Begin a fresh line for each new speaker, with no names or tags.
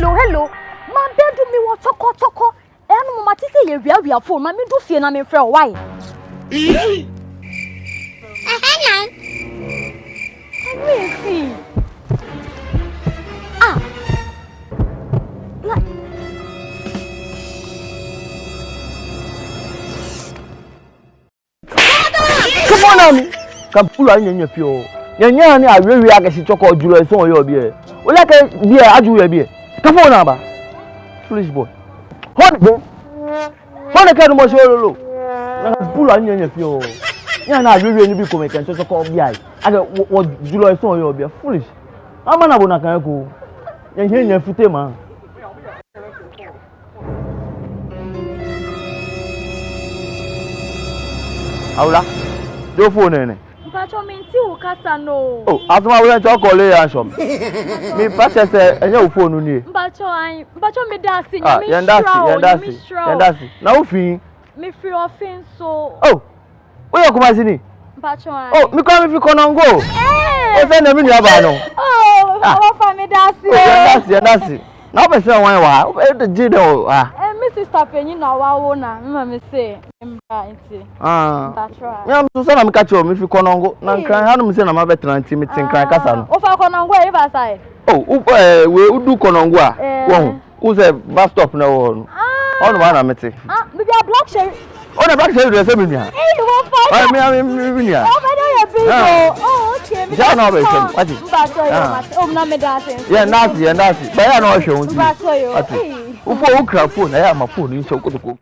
hello. My bedroom me wa choko. Enu mama ti say we phone. Ma me do fie na me frɛ why? Really?
Come on, Ami. Come pull on your pure. Yanya ni awe agesi choko julo so yo be. O like be aju be. Come on aba. Foolish boy. Hold go. Hold the kind of show. Na pull on your pure. Nya na awe ni bi ko make choko bi ai. Ade wo julo so yo be. Foolish. Ama na bona kan ko. Nya fute ma. Aula. Do phone ene.
Mpacho me nti wo kasa no.
Oh, asuma we ncho call ya shop. Me passe se enye wo phone ni.
Mpacho me da ase nya me
yendasi. Na wo fin.
Me free offense so.
Oh. We yo Kumasi ni.
Mpacho ai.
Oh, me come fi konongo. Eh. E se na mi ni aba no.
Oh, our family da ase.
Yendasi. Na be se wan wa. O de ji de o.
Me sister penyi na wa wo na me say mba nti.
Nyam so na me ka che o me fi konongo na nkran ha no me say na ma betra nti me tin kran kasa no.
O fa konongo e ba side.
Oh, we udu konongo a. Wo say bus stop na wo no. Oh no na me te.
Me be a block share.
Oh na block share do say me nia.
You won fight.
Me nia.
Oh me do your big. Oh okay. Me
ja na be say. Ati.
Mba so yo mate. O na me da sense.
Yendasi. Ba ya na o hwe won ti.
Mba so yo.
Upo ukra phone ya ma phone ni so kotoko.